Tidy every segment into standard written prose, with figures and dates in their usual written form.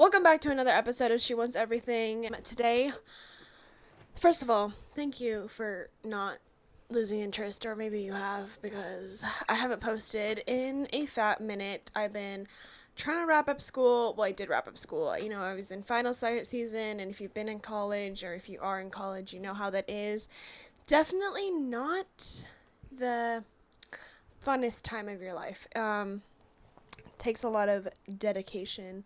Welcome back to another episode of She Wants Everything. Today, first of all, thank you for not losing interest, or maybe you have, because I haven't posted in a fat minute. I've been trying to wrap up school. Well, I did wrap up school. I was in final season, and if you've been in college, or if you are in college, you know how that is. Definitely not the funnest time of your life. Takes a lot of dedication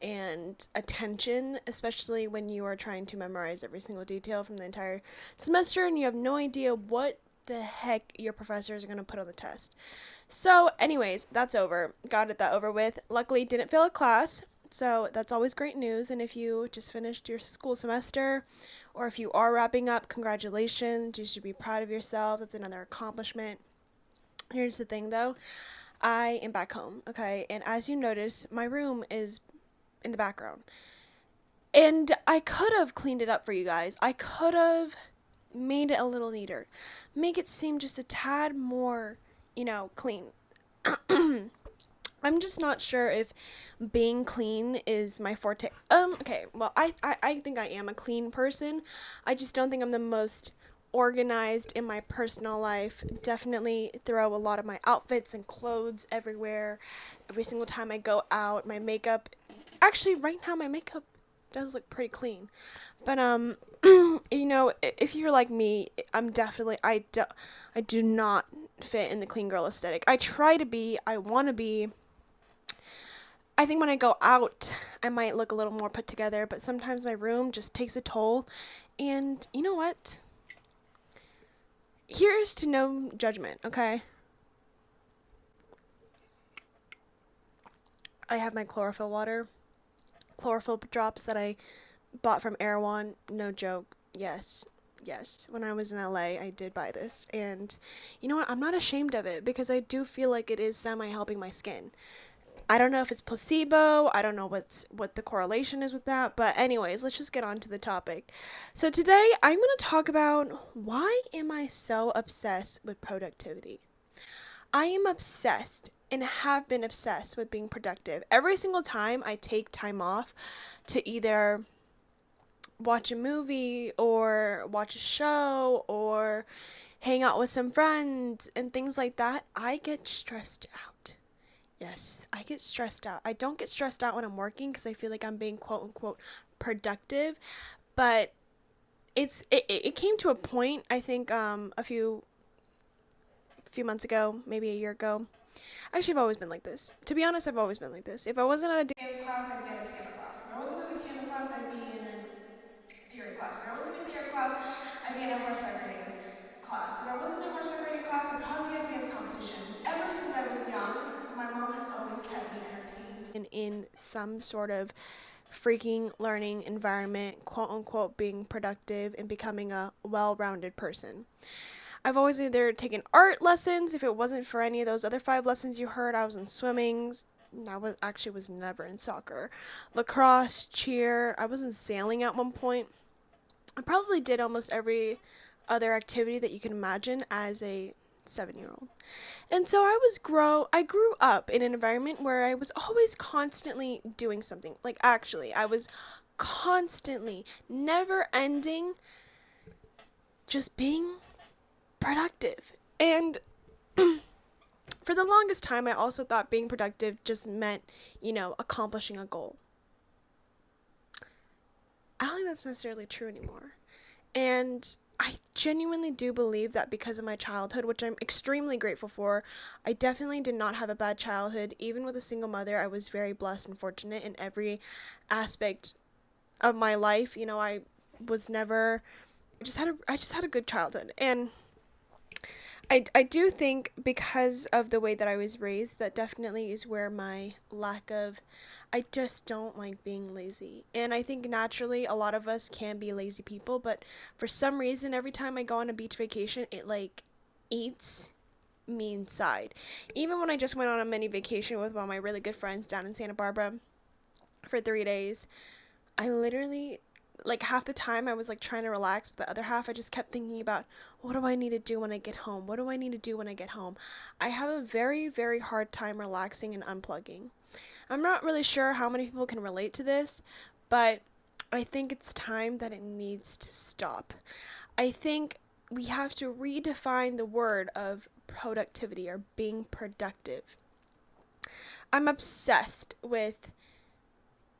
and attention, especially when you are trying to memorize every single detail from the entire semester and you have no idea what the heck your professors are going to put on the test. So, anyways, that's over. Got it that over with. Luckily, didn't fail a class. So, that's always great news. And if you just finished your school semester, or if you are wrapping up, congratulations. You should be proud of yourself. That's another accomplishment. Here's the thing though, I am back home, okay? And as you notice, my room is in the background. And I could have cleaned it up for you guys. I could have made it a little neater. Make it seem just a tad more, clean. I'm just not sure if being clean is my forte. Okay, well, I think I am a clean person. I just don't think I'm the most organized in my personal life. Definitely throw a lot of my outfits and clothes everywhere. Every single time I go out, my makeup. Actually, right now, my makeup does look pretty clean. But, if you're like me, I do not fit in the clean girl aesthetic. I try to be, I want to be. I think when I go out, I might look a little more put together, but sometimes my room just takes a toll. And you know what? Here's to no judgment, okay? I have my chlorophyll water, chlorophyll drops that I bought from Erewhon. No joke. Yes. Yes. When I was in LA, I did buy this. And you know what? I'm not ashamed of it because I do feel like it is semi helping my skin. I don't know if it's placebo. I don't know what the correlation is with that, but anyways, let's just get on to the topic. So today I'm going to talk about why am I so obsessed with productivity? I am obsessed and have been obsessed with being productive. Every single time I take time off to either watch a movie or watch a show or hang out with some friends and things like that, I get stressed out. Yes, I get stressed out. I don't get stressed out when I'm working because I feel like I'm being quote unquote productive, but it came to a point I think a few months ago, maybe a year ago. Actually, I've always been like this. To be honest, I've always been like this. If I wasn't at a dance class, I'd be at a piano class. If I wasn't in a piano class, I'd be in a theory class. If I wasn't in a theory class, I'd be in a horseback riding class. If I wasn't in a horseback riding class, I'd probably be at a dance competition. Ever since I was young, my mom has always kept me entertained and in some sort of freaking learning environment, quote unquote, being productive and becoming a well rounded person. I've always either taken art lessons. If it wasn't for any of those other five lessons you heard, I was in swimming. I was never in soccer, lacrosse, cheer. I was in sailing at one point. I probably did almost every other activity that you can imagine as a 7-year old. And so I grew up in an environment where I was always constantly doing something. Like actually, I was constantly, never ending, just being productive. And for the longest time, I also thought being productive just meant, accomplishing a goal. I don't think that's necessarily true anymore. And I genuinely do believe that because of my childhood, which I'm extremely grateful for, I definitely did not have a bad childhood. Even with a single mother, I was very blessed and fortunate in every aspect of my life. I was never I just had a good childhood. And I do think because of the way that I was raised, that definitely is where my lack of, I just don't like being lazy. And I think naturally a lot of us can be lazy people, but for some reason, every time I go on a beach vacation, it like eats me inside. Even when I just went on a mini vacation with one of my really good friends down in Santa Barbara for 3 days, I literally, like half the time I was like trying to relax, but the other half I just kept thinking about what do I need to do when I get home? What do I need to do when I get home? I have a very, very hard time relaxing and unplugging. I'm not really sure how many people can relate to this, but I think it's time that it needs to stop. I think we have to redefine the word of productivity or being productive. I'm obsessed with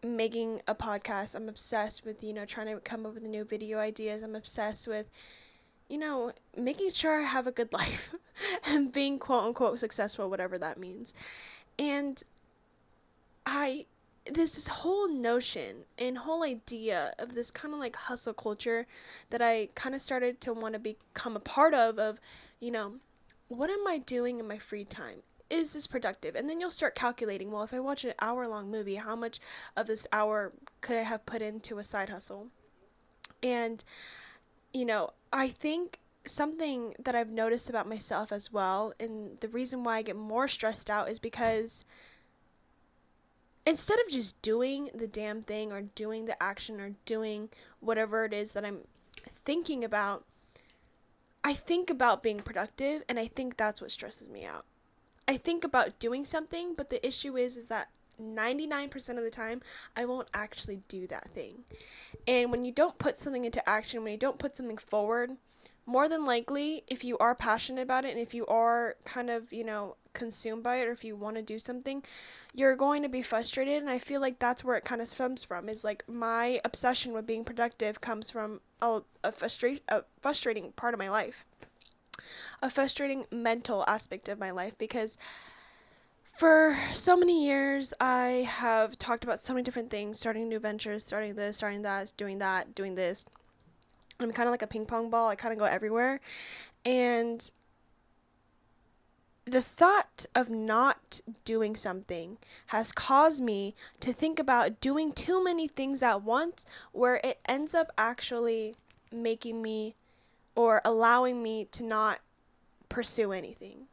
making a podcast. I'm obsessed with, trying to come up with new video ideas. I'm obsessed with, making sure I have a good life and being quote unquote successful, whatever that means. And I this whole notion and whole idea of this kind of like hustle culture that I kind of started to want to become a part of, you know, what am I doing in my free time? Is this productive? And then you'll start calculating, well, if I watch an hour long movie, how much of this hour could I have put into a side hustle? And, I think something that I've noticed about myself as well, and the reason why I get more stressed out is because instead of just doing the damn thing or doing the action or doing whatever it is that I'm thinking about, I think about being productive, and I think that's what stresses me out. I think about doing something, but the issue is that 99% of the time I won't actually do that thing. And when you don't put something into action, when you don't put something forward, more than likely, if you are passionate about it and if you are kind of, consumed by it, or if you want to do something, you're going to be frustrated. And I feel like that's where it kind of stems from, is like my obsession with being productive comes from a frustrating part of my life, a frustrating mental aspect of my life, because for so many years I have talked about so many different things, starting new ventures, starting this, starting that, doing this. I'm kind of like a ping pong ball. I kind of go everywhere. And the thought of not doing something has caused me to think about doing too many things at once, where it ends up actually making me or allowing me to not pursue anything.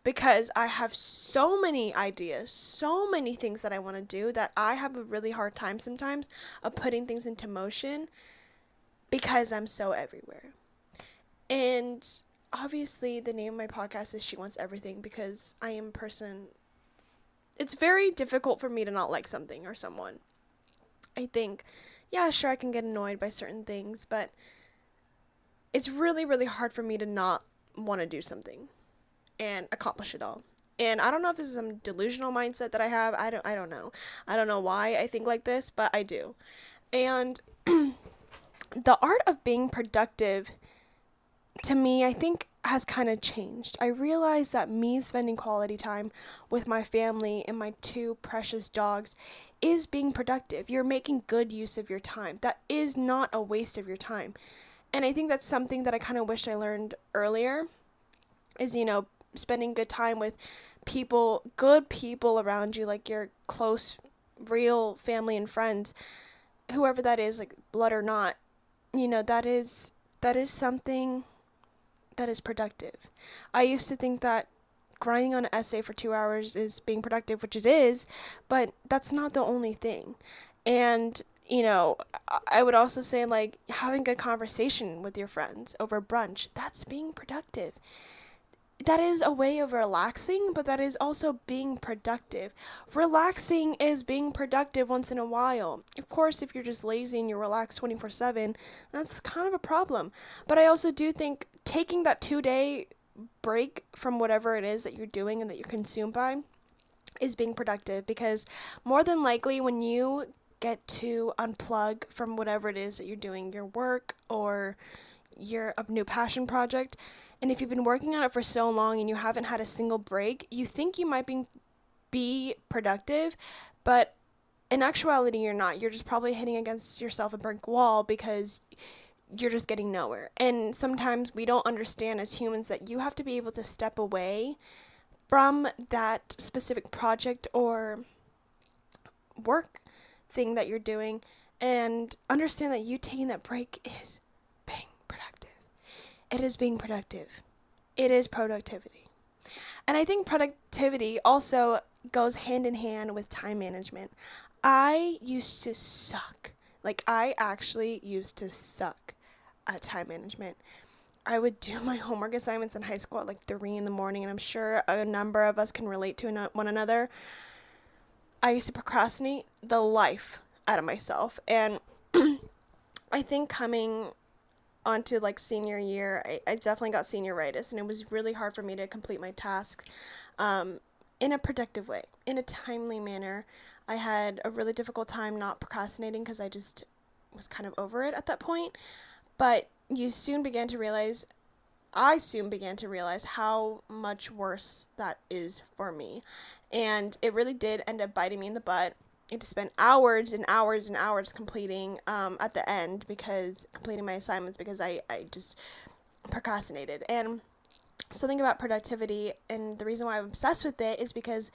Because I have so many ideas, so many things that I want to do, that I have a really hard time sometimes of putting things into motion because I'm so everywhere. And obviously the name of my podcast is She Wants Everything, because I am a person, it's very difficult for me to not like something or someone. I think, yeah, sure, I can get annoyed by certain things, but it's really, really hard for me to not want to do something and accomplish it all. And I don't know if this is some delusional mindset that I have. I don't know. I don't know why I think like this, but I do. And the art of being productive, to me, I think has kind of changed. I realized that me spending quality time with my family and my two precious dogs is being productive. You're making good use of your time. That is not a waste of your time. And I think that's something that I kind of wish I learned earlier, is, spending good time with good people around you, like your close, real family and friends, whoever that is, like blood or not, that is something that is productive. I used to think that grinding on an essay for 2 hours is being productive, which it is, but that's not the only thing. And, I would also say, like, having good conversation with your friends over brunch, that's being productive. That is a way of relaxing, but that is also being productive. Relaxing is being productive once in a while. Of course, if you're just lazy and you're relaxed 24/7, that's kind of a problem. But I also do think taking that 2 day break from whatever it is that you're doing and that you're consumed by is being productive, because more than likely when you get to unplug from whatever it is that you're doing, your work or your a new passion project, and if you've been working on it for so long and you haven't had a single break, you think you might be productive, but in actuality you're not. You're just probably hitting against yourself a brick wall, because you're just getting nowhere. And sometimes we don't understand as humans that you have to be able to step away from that specific project or work thing that you're doing, and understand that you taking that break is being productive. It is being productive. It is productivity. And I think productivity also goes hand in hand with time management. I used to suck. Like, I actually used to suck at time management. I would do my homework assignments in high school at like 3 in the morning, and I'm sure a number of us can relate to one another. I used to procrastinate the life out of myself. And I think coming onto like senior year, I definitely got senioritis, and it was really hard for me to complete my tasks in a productive way, in a timely manner. I had a really difficult time not procrastinating because I just was kind of over it at that point. But I soon began to realize how much worse that is for me. And it really did end up biting me in the butt. I had to spend hours and hours and hours completing at the end, because completing my assignments, because I just procrastinated. And something about productivity, and the reason why I'm obsessed with it, is because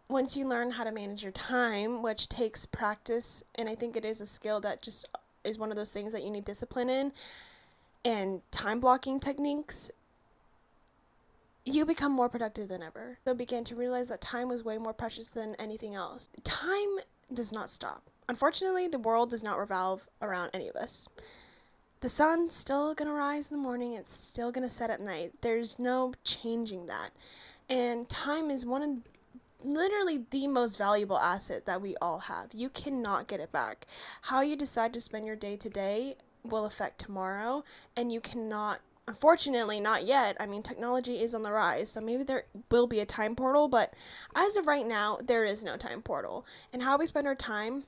once you learn how to manage your time, which takes practice, and I think it is a skill that just is one of those things that you need discipline in, and time blocking techniques, you become more productive than ever. So I began to realize that time was way more precious than anything else. Time does not stop. Unfortunately, the world does not revolve around any of us. The sun's still gonna rise in the morning, it's still gonna set at night. There's no changing that. And time is one of literally the most valuable asset that we all have. You cannot get it back. How you decide to spend your day today will affect tomorrow, and you cannot, unfortunately, not yet. I mean, technology is on the rise, so maybe there will be a time portal, but as of right now, there is no time portal. And how we spend our time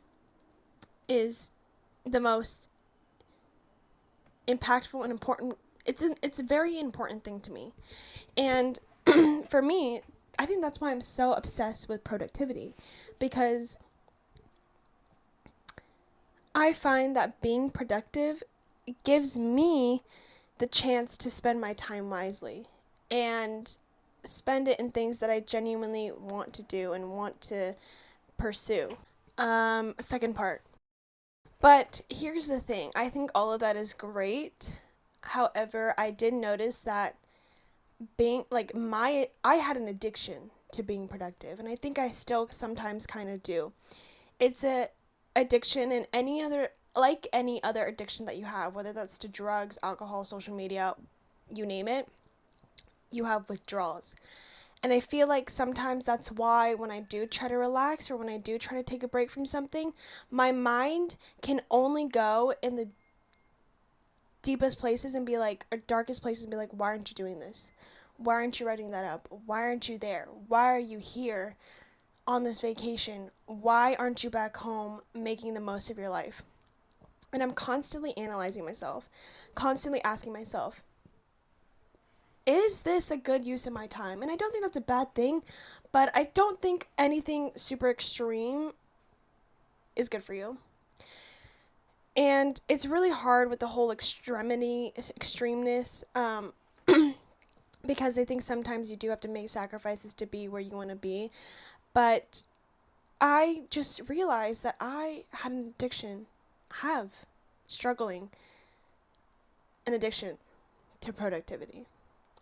is the most impactful and important. It's a very important thing to me. And for me, I think that's why I'm so obsessed with productivity, because I find that being productive gives me the chance to spend my time wisely and spend it in things that I genuinely want to do and want to pursue. Second part. But here's the thing. I think all of that is great. However, I did notice that being like I had an addiction to being productive, and I think I still sometimes kind of do. It's a addiction, and any other addiction that you have, whether that's to drugs, alcohol, social media, you name it, you have withdrawals. And I feel like sometimes that's why when I do try to relax, or when I do try to take a break from something, my mind can only go in the deepest places and be like, or darkest places, and be like, why aren't you doing this? Why aren't you writing that up? Why aren't you there? Why are you here on this vacation? Why aren't you back home making the most of your life? And I'm constantly analyzing myself, constantly asking myself, is this a good use of my time? And I don't think that's a bad thing, but I don't think anything super extreme is good for you. And it's really hard with the whole extremeness, because I think sometimes you do have to make sacrifices to be where you want to be. But I just realized that I had an addiction, have struggling, an addiction to productivity,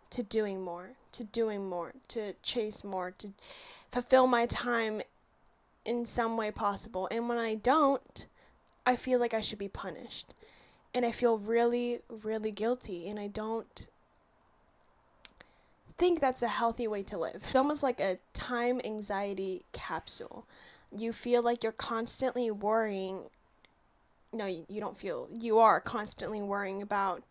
to doing more, to chase more, to fulfill my time in some way possible. And when I don't, I feel like I should be punished. And I feel really, really guilty. And I don't think that's a healthy way to live. It's almost like a time anxiety capsule. You feel like you're constantly worrying. No, you don't feel. You are constantly worrying about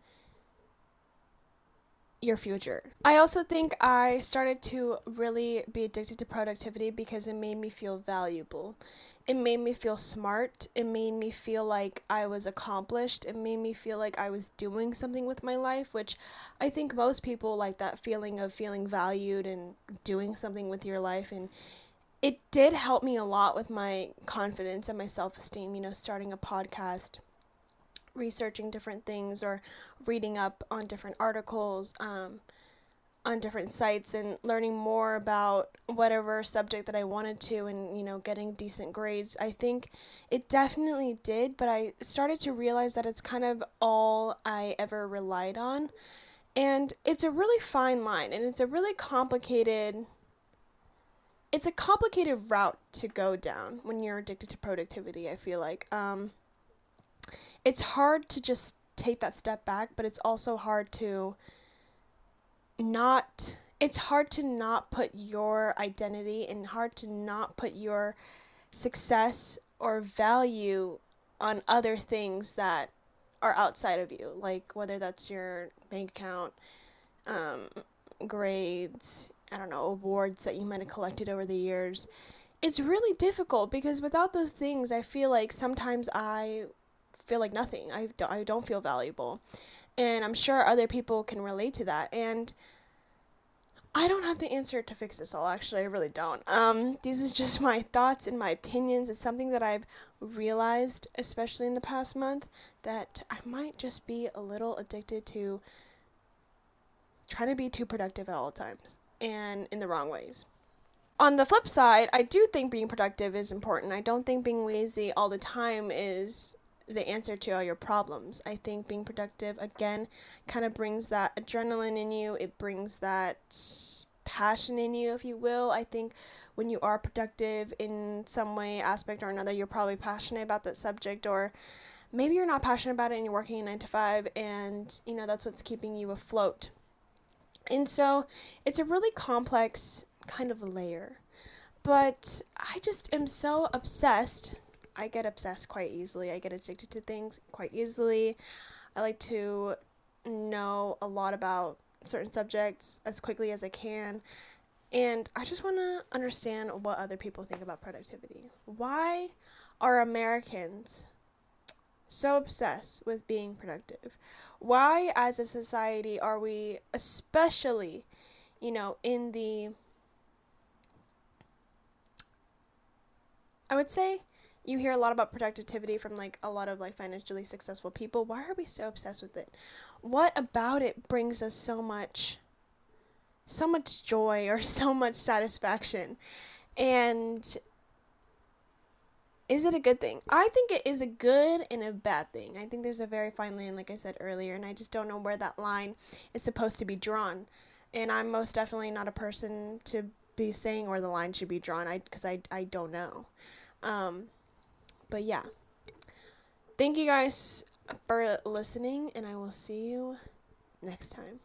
your future. I also think I started to really be addicted to productivity because it made me feel valuable. It made me feel smart. It made me feel like I was accomplished. It made me feel like I was doing something with my life, which I think most people like that feeling of feeling valued and doing something with your life. And it did help me a lot with my confidence and my self-esteem, starting a podcast, researching different things, or reading up on different articles on different sites, and learning more about whatever subject that I wanted to, and getting decent grades. I think it definitely did, but I started to realize that it's kind of all I ever relied on, and it's a really fine line, and it's a complicated route to go down when you're addicted to productivity. I feel like it's hard to just take that step back, but it's also hard to not put your identity, and hard to not put your success or value on other things that are outside of you, like whether that's your bank account, um, grades, I don't know, awards that you might have collected over the years. It's really difficult because without those things, I feel like sometimes I feel like nothing. I don't feel valuable. And I'm sure other people can relate to that. And I don't have the answer to fix this all, actually. I really don't. These is just my thoughts and my opinions. It's something that I've realized, especially in the past month, that I might just be a little addicted to trying to be too productive at all times and in the wrong ways. On the flip side, I do think being productive is important. I don't think being lazy all the time is the answer to all your problems. I think being productive, again, kind of brings that adrenaline in you. It brings that passion in you, if you will. I think when you are productive in some way, aspect, or another, you're probably passionate about that subject, or maybe you're not passionate about it and you're working a 9 to 5, and that's what's keeping you afloat. And so it's a really complex kind of layer. But I just am so obsessed. I get obsessed quite easily. I get addicted to things quite easily. I like to know a lot about certain subjects as quickly as I can. And I just want to understand what other people think about productivity. Why are Americans so obsessed with being productive? Why, as a society, are we, especially, in the, I would say, you hear a lot about productivity from like a lot of like financially successful people. Why are we so obsessed with it? What about it brings us so much joy or so much satisfaction? And is it a good thing? I think it is a good and a bad thing. I think there's a very fine line, like I said earlier, and I just don't know where that line is supposed to be drawn. And I'm most definitely not a person to be saying where the line should be drawn, because I don't know. Um, but yeah, thank you guys for listening, and I will see you next time.